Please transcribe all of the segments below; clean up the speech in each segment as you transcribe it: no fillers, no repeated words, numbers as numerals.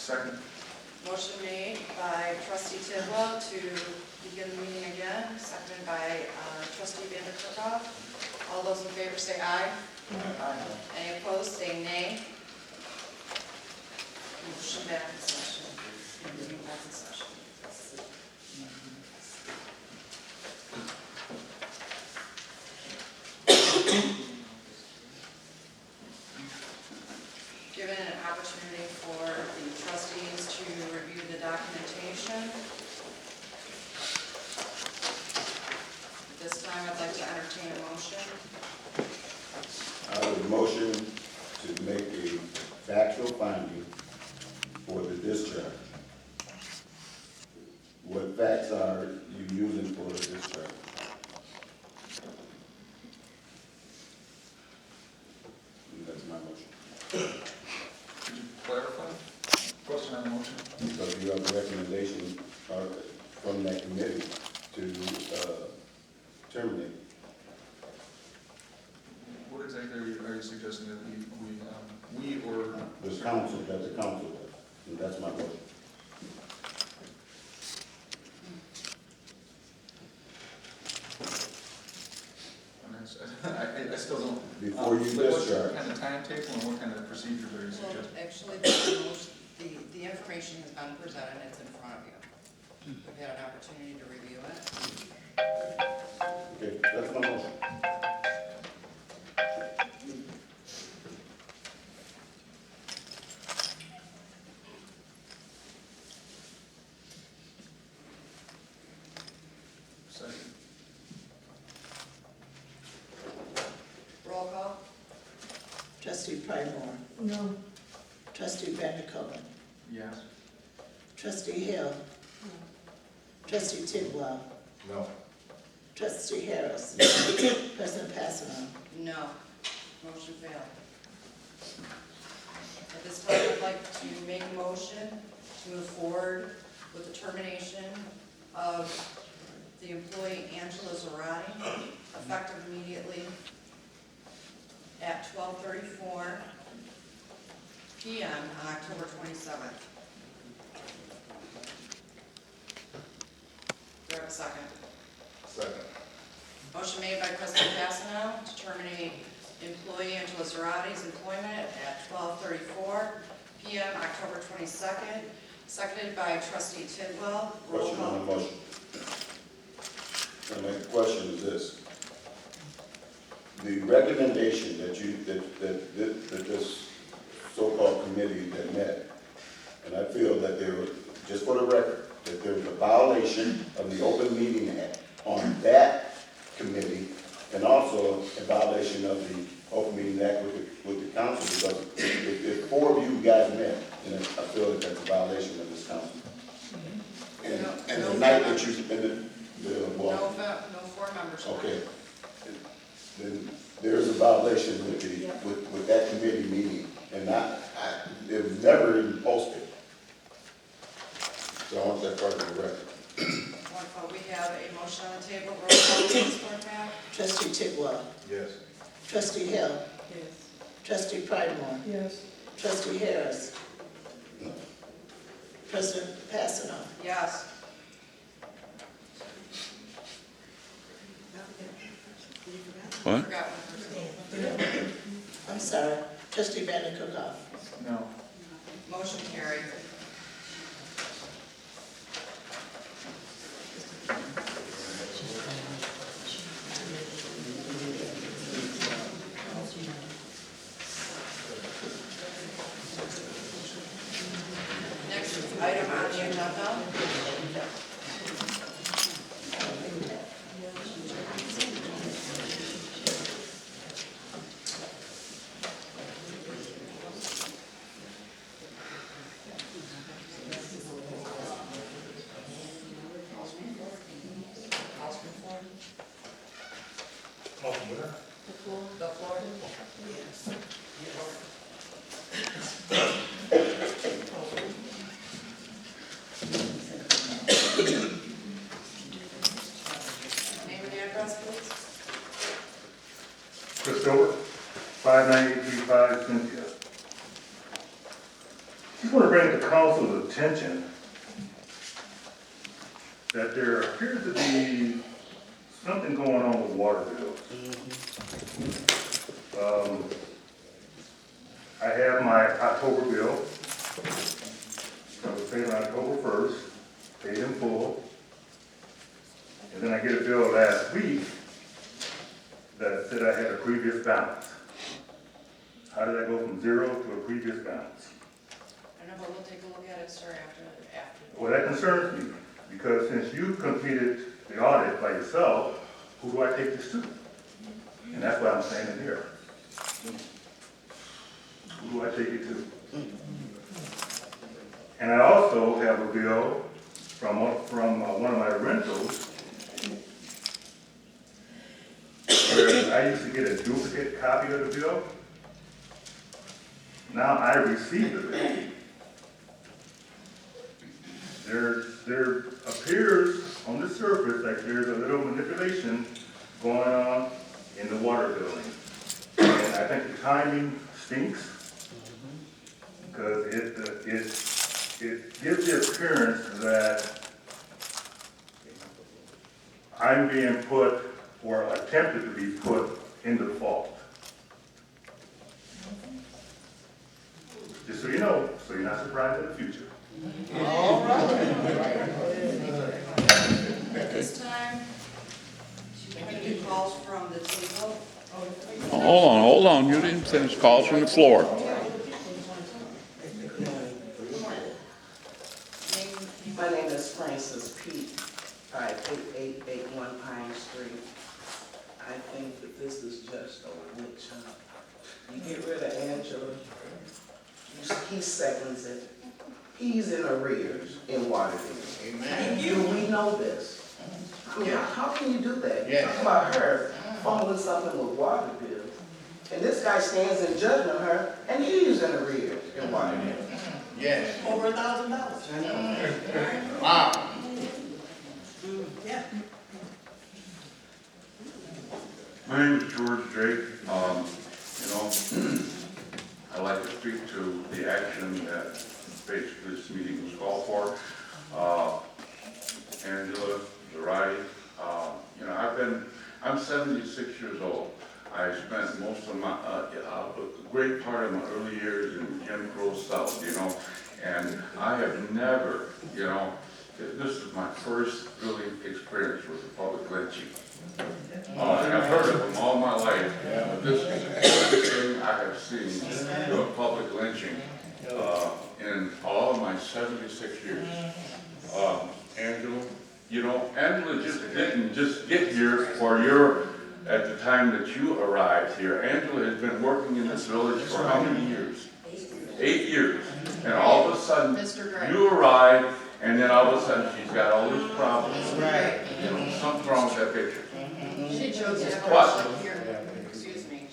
Second. Motion made by trustee Tidwell to begin the meeting again, seconded by trustee Vanderkerkhoff. All those in favor say aye. Aye. Any opposed, say nay. Motion back in session. Meeting back in session. Given an opportunity for the trustees to review the documentation. At this time, I'd like to entertain a motion. I would motion to make a factual finding for the discharge. What facts are you using for the discharge? And that's my motion. Could you clarify? Question on the motion? Because you have a recommendation from that committee to terminate. What exactly are you suggesting that we or The council, that the council does. And that's my motion. I still don't. Before you What discharge. kind of timetable and what kind of procedures are you Well, suggesting? actually, the information has been presented, it's in front of you. We've had an opportunity to review it. Okay, that's my motion. Second. Roll call. Trustee Pridemore. No. Trustee Vanderkolk. Yes. Trustee Hill. Trustee Tidwell. No. Trustee Harris. President Passano. No. Motion failed. At this time, I'd like to make a motion to move forward with the termination of the employee Angela Zarate, effective immediately at 12:34 p.m. on October 27th. Do I have a second? Second. Motion made by President Passano to terminate employee Angela Zarate's employment at 12:34 p.m. October 22nd, seconded by trustee Tidwell. Roll Question on the call. motion. And my question is this. The recommendation that this so-called committee that met, and I feel that there was, just for the record, that there was a violation of the Open Meeting Act on that committee, and also a violation of the Open Meeting Act with the council, because if four of you guys met, then I feel that that's a violation of this council. And the night that you, well, No four members. okay, then there is a violation with that committee meeting, and it was never even posted. So I want that part of the record. Wonderful. We have a motion on the table. Roll call, please, Clerk Mack. Trustee Tidwell. Yes. Trustee Hill. Yes. Trustee Pridemore. Yes. Trustee Harris. President Passano. Yes. What? Forgot one person. I'm sorry. Trustee Vanderkolk. No. Motion carried. Next item on the agenda. The floor. bring to council's attention that there appears to be something going on with water bills. I have my October bill, that was paid on October 1st, paid in full. And then I get a bill last week that said I had a previous balance. How did I go from 0 to a previous balance? I don't know, but we'll take a look at it, sir, after. Well, that concerns me, because since you completed the audit by yourself, who do I take this to? And that's why I'm saying it here. Who do I take it to? And I also have a bill from one of my rentals, where I used to get a duplicate copy of the bill. Now I receive the bill. There appears on the surface like there's a little manipulation going on in the water billing. And I think the timing stinks, because it gives the appearance that I'm being put, or attempted to be put, in default. Just so you know, so you're not surprised in the future. At this time, I can do calls from the table. Hold on, you didn't finish calls from the floor. My name is Francis Pete, 58881 Pine Street. I think that this is just a witch hunt. You get rid of Angela, he seconds it. He's in arrears in water bills. Amen. Do we know this? I mean, how can you do that? You talk about her fumbling something with water bills, and this guy stands in judgment of her, and he's in arrears in water bills. Yes. Over $1,000. I know. Wow. Yeah. My name is George Drake. I'd like to speak to the action that basically this meeting was called for. Angela, Zarate, I'm 76 years old. I spent most of my, a great part of my early years in Jim Crow South, and I have never, this is my first really experience with the public lynching. And I've heard of them all my life, but this is the first thing I have seen do a public lynching in all of my 76 years. Angela, Angela didn't just get here at the time that you arrived here. Angela has been working in this village for how many years? 8 years. And all of a sudden, you arrived, and then all of a sudden she's got all these problems. Right. Something's wrong with that picture. She chose to have a hearing,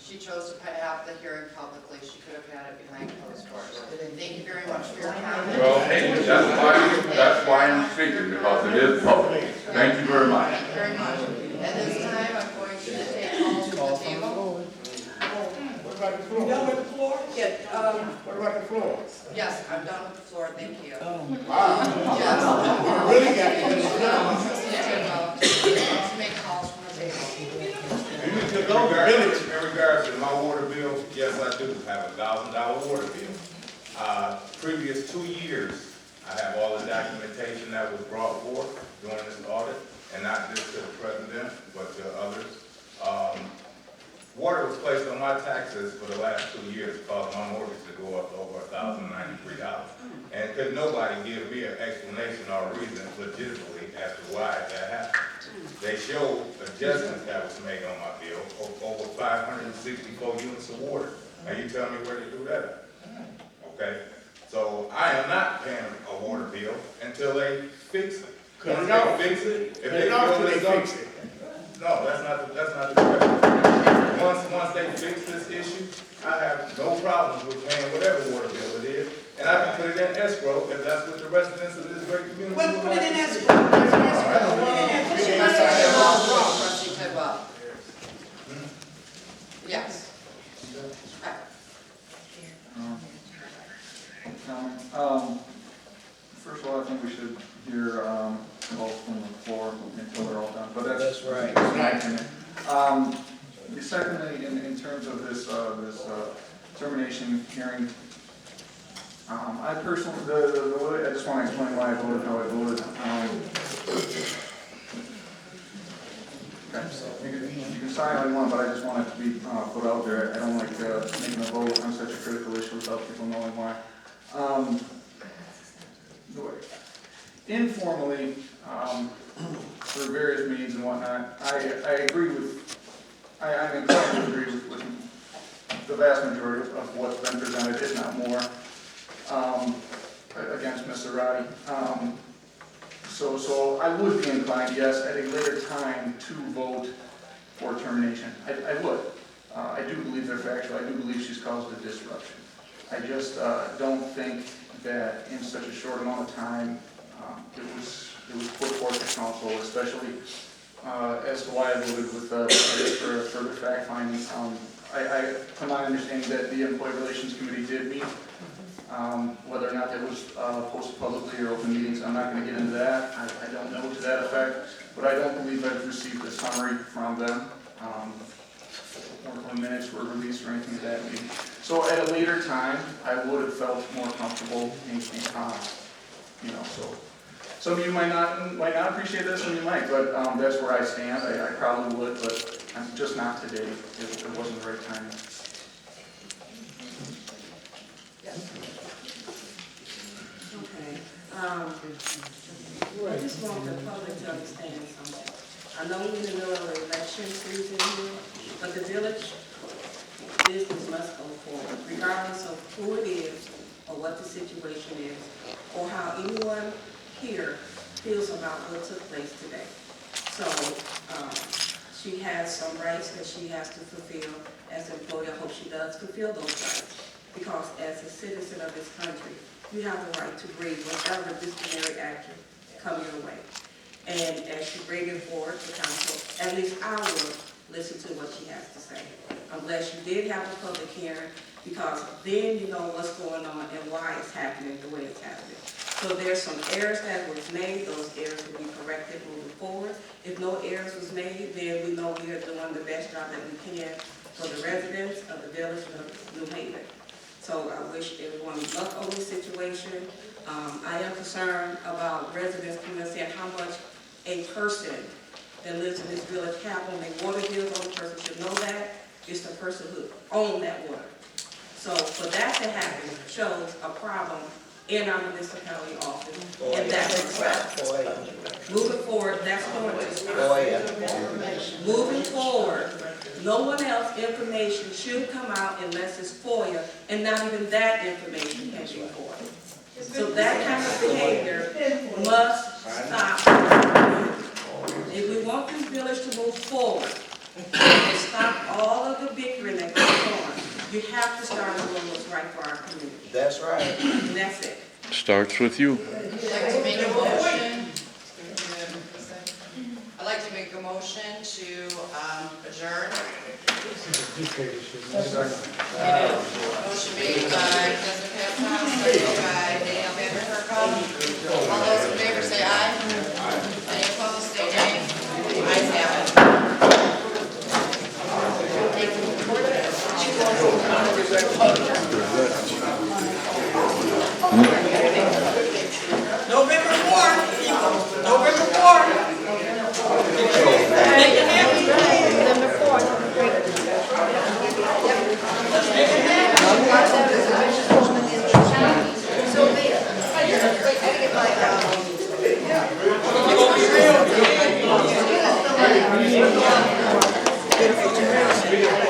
she chose to have the hearing publicly. She could have had it behind closed doors. Thank you very much for your comment. Well, hey, that's why I'm speaking, because it is public. Thank you very much. Thank you very much. At this time, I'm going to take calls from the table. What about the floor? You done with the floor? Yeah, What about the floor? yes, I'm done with the floor, thank you. Wow. Yes. You really got to finish it up. Let's make calls from the table. In regards to my water bill, yes, I do have $1,000 water bill. Previous 2 years, I have all the documentation that was brought forth during this audit, and not just to the president, but to others. Water was placed on my taxes for the last 2 years, caused my mortgage to go up to over $1,093. And could nobody give me an explanation or a reason legitimately as to why that happened. They showed adjustments that was made on my bill, over 564 units of water. Now you tell me where to do that at. Okay? So I am not paying a water bill until they fix it. Once they fix it, if they feel it's up, no, that's not the question. Once they fix this issue, I have no problems with paying whatever water bill it is, and I can put it in escrow if that's what the residents of this great community would like. Well, put it in escrow. Trustee Tidwell. Yes. Okay. think we should hear, both from the floor until they're all done, but that's right. my opinion. Secondly, in terms of this termination hearing, I personally, the way, I just want to explain why I voted how I voted. Okay. You can sign all you want, but I just want it to be put out there. I don't like making a vote on such a critical issue without people knowing why. Informally, through various means and whatnot, I agree with, I'm inclined to agree with the vast majority of what's been presented, if not more, against Mr. Roddy. So I would be inclined, yes, at a later time to vote for termination. I would. I do believe they're factual. I do believe she's caused a disruption. I just don't think that in such a short amount of time it was put forth to council, especially as to why I voted with for further fact finding. From my understanding that the Employee Relations Committee did meet. Whether or not that was posted publicly or open meetings, I'm not going to get into that. I don't know to that effect, but I don't believe I've received a summary from them. Or when minutes were released or anything of that nature. So at a later time, I would have felt more comfortable in you know, so some of you might not appreciate this, some of you might, but that's where I stand. I probably would, but I'm just not today. It wasn't the right time. Okay. I just want the public to understand something. I know we're in the middle of election season here, but the village business must go forward, regardless of who it is or what the situation is, or how anyone here feels about what took place today. So she has some rights that she has to fulfill as an employee. I hope she does fulfill those rights, because as a citizen of this country, you have the right to bring whatever disciplinary action come your way. And as she brings it forward to council, at least I will listen to what she has to say. I'm glad she did have a public hearing, because then you know what's going on and why it's happening the way it's happening. So there's some errors that was made. Those errors will be corrected moving forward. If no errors was made, then we know we are doing the best job that we can for the residents of the village of New Haven. So I wish everyone luck on this situation. I am concerned about residents coming and saying how much a person that lives in this village have on their water bills. Only person should know that is the person who owns that water. So for that to happen shows a problem in our municipality office, and that's moving forward, that's going to moving forward. No one else information should come out unless it's FOIA, and not even that information can be FOIA. So that kind of behavior must stop. If we want this village to move forward and stop all of the bickering that goes on, you have to start doing what's right for our community. That's right. And that's it. Starts with you. I'd like to make a motion. I'd like to make a motion to adjourn. Motion made by President Pascal, seconded by Daniel Vanderkerk. All those in favor say aye. Any opposed, say nay. Ayes have it. November 4th, people. November 4th. Make it happen. November 4th. Let's make it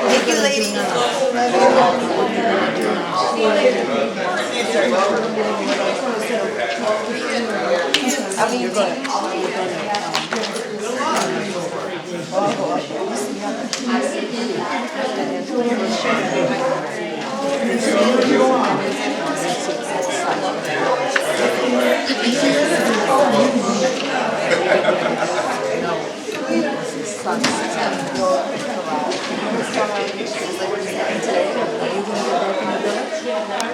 Thank you, ladies. I mean, you're going to